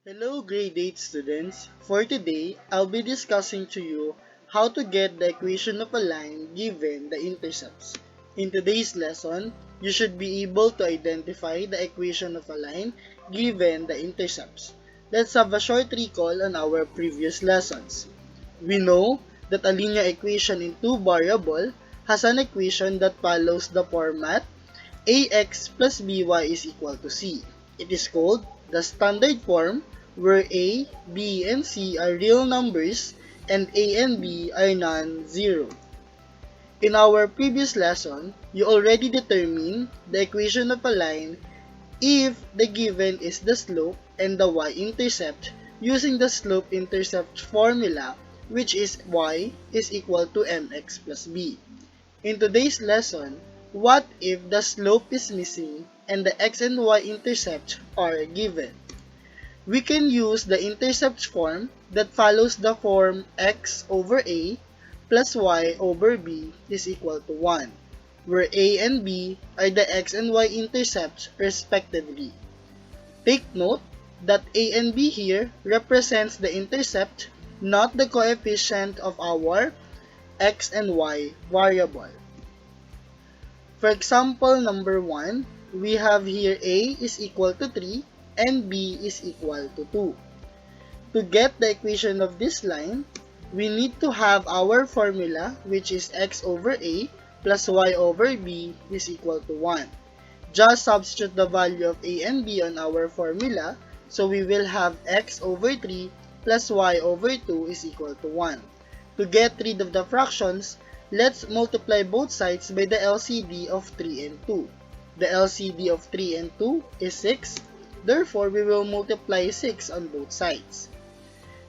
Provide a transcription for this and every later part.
Hello grade 8 students. For today, I'll be discussing to you how to get the equation of a line given the intercepts. In today's lesson, you should be able to identify the equation of a line given the intercepts. Let's have a short recall on our previous lessons. We know that a linear equation in two variables has an equation that follows the format ax plus by is equal to c. It is called the standard form where a, b, and c are real numbers and a and b are non-zero. In our previous lesson, you already determined the equation of a line if the given is the slope and the y-intercept using the slope-intercept formula, which is y is equal to mx plus b. In today's lesson, what if the slope is missing and the x and y intercept are given? We can use the intercept form that follows the form x over a plus y over b is equal to 1, where a and b are the x and y intercepts respectively. Take note that a and b here represents the intercept, not the coefficient of our x and y variable. For example number 1, we have here a is equal to 3 and b is equal to 2. To get the equation of this line, we need to have our formula, which is x over a plus y over b is equal to 1. Just substitute the value of a and b on our formula, so we will have x over 3 plus y over 2 is equal to 1. To get rid of the fractions, let's multiply both sides by the LCD of 3 and 2. The LCD of 3 and 2 is 6, therefore we will multiply 6 on both sides.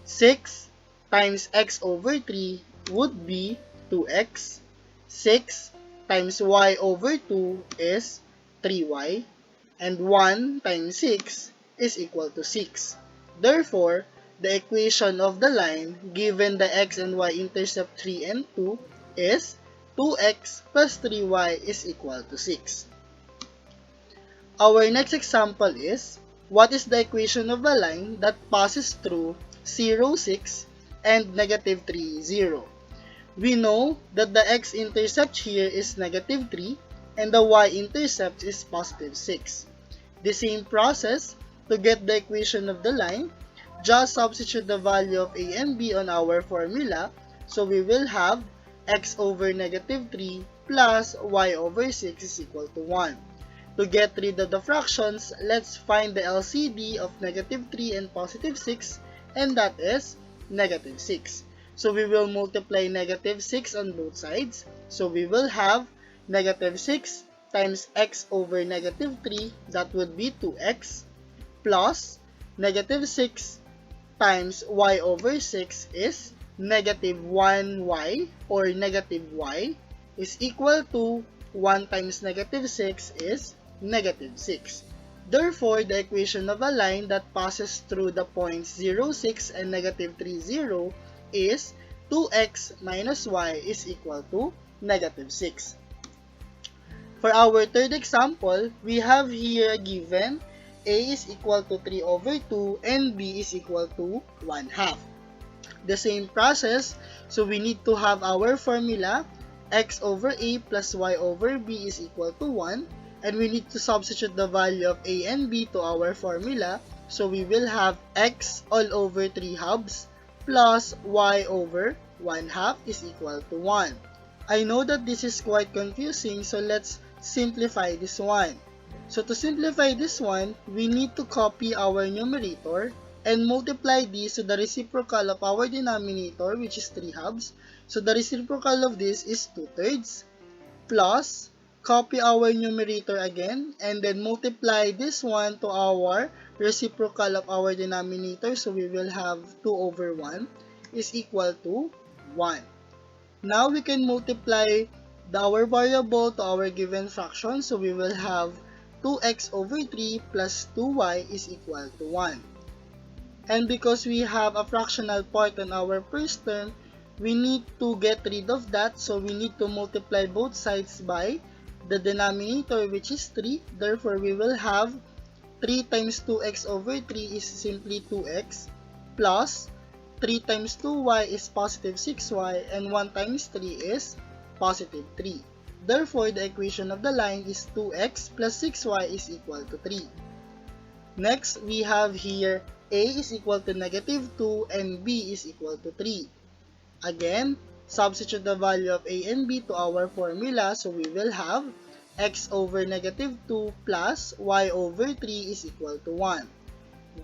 6 times x over 3 would be 2x. 6 times y over 2 is 3y. And 1 times 6 is equal to 6. Therefore, the equation of the line given the x and y intercept 3 and 2 is 2x plus 3y is equal to 6. Our next example is, what is the equation of a line that passes through 0, 6 and negative 3, 0? We know that the x-intercept here is negative 3 and the y-intercept is positive 6. The same process to get the equation of the line. Just substitute the value of a and b on our formula, so we will have x over negative 3 plus y over 6 is equal to 1. To get rid of the fractions, let's find the LCD of negative 3 and positive 6, and that is negative 6. So we will multiply negative 6 on both sides, so we will have negative 6 times x over negative 3, that would be 2x, plus negative 6 times y over 6 is negative 1y or negative y is equal to 1 times negative 6 is negative 6. Therefore, the equation of a line that passes through the points 0, 6 and negative 3, 0 is 2x minus y is equal to negative 6. For our third example, we have here a given a is equal to 3 over 2 and b is equal to 1 half. The same process, so we need to have our formula x over a plus y over b is equal to 1, and we need to substitute the value of a and b to our formula, so we will have x all over 3 halves plus y over 1 half is equal to 1. I know that this is quite confusing, so let's simplify this one. So to simplify this one, we need to copy our numerator and multiply this to the reciprocal of our denominator, which is 3 halves. So the reciprocal of this is 2/3, plus copy our numerator again and then multiply this one to our reciprocal of our denominator. So we will have 2 over 1 is equal to 1. Now we can multiply our variable to our given fraction. So we will have 2x over 3 plus 2y is equal to 1. And because we have a fractional part on our first term, we need to get rid of that. So we need to multiply both sides by the denominator, which is 3. Therefore, we will have 3 times 2x over 3 is simply 2x plus 3 times 2y is positive 6y and 1 times 3 is positive 3. Therefore, the equation of the line is 2x plus 6y is equal to 3. Next, we have here a is equal to negative 2 and b is equal to 3. Again, substitute the value of a and b to our formula, so we will have x over negative 2 plus y over 3 is equal to 1.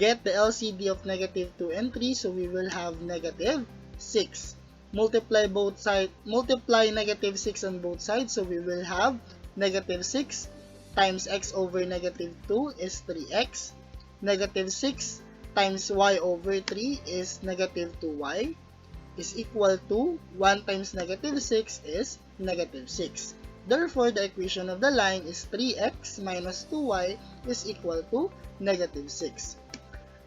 Get the LCD of negative 2 and 3, so we will have negative 6. Multiply negative 6 on both sides, so we will have negative 6 times x over negative 2 is 3x. Negative 6 times y over 3 is negative 2y is equal to 1 times negative 6 is negative 6. Therefore, the equation of the line is 3x minus 2y is equal to negative 6.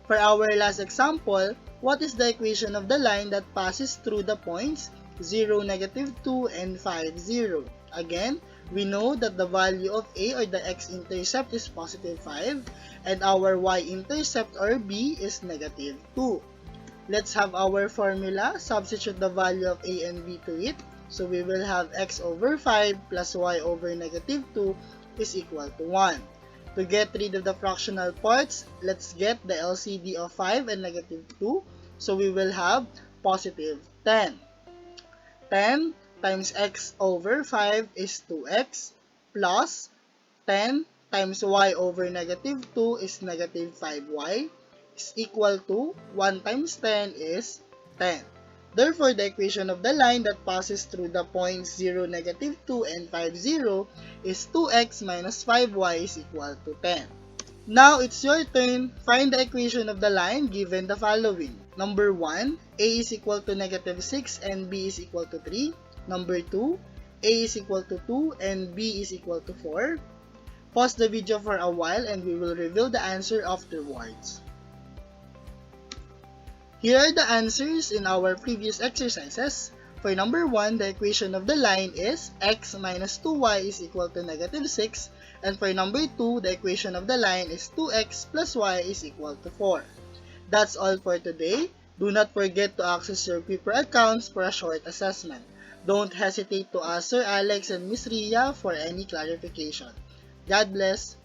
For our last example, what is the equation of the line that passes through the points 0, negative 2, and 5, 0? Again, we know that the value of a or the x-intercept is positive 5 and our y-intercept or b is negative 2. Let's have our formula. Substitute the value of a and b to it. So we will have x over 5 plus y over negative 2 is equal to 1. To get rid of the fractional parts, let's get the LCD of 5 and negative 2. So we will have positive 10. 10 times x over 5 is 2x plus 10 times y over negative 2 is negative 5y is equal to 1 times 10 is 10. Therefore, the equation of the line that passes through the points 0, negative 2, and 5, 0 is 2x minus 5y is equal to 10. Now, it's your turn. Find the equation of the line given the following. Number 1, a is equal to negative 6 and b is equal to 3. Number 2, a is equal to 2 and b is equal to 4. Pause the video for a while and we will reveal the answer afterwards. Here are the answers in our previous exercises. For number 1, the equation of the line is x minus 2y is equal to negative 6. And for number 2, the equation of the line is 2x plus y is equal to 4. That's all for today. Do not forget to access your paper accounts for a short assessment. Don't hesitate to ask Sir Alex and Miss Ria for any clarification. God bless.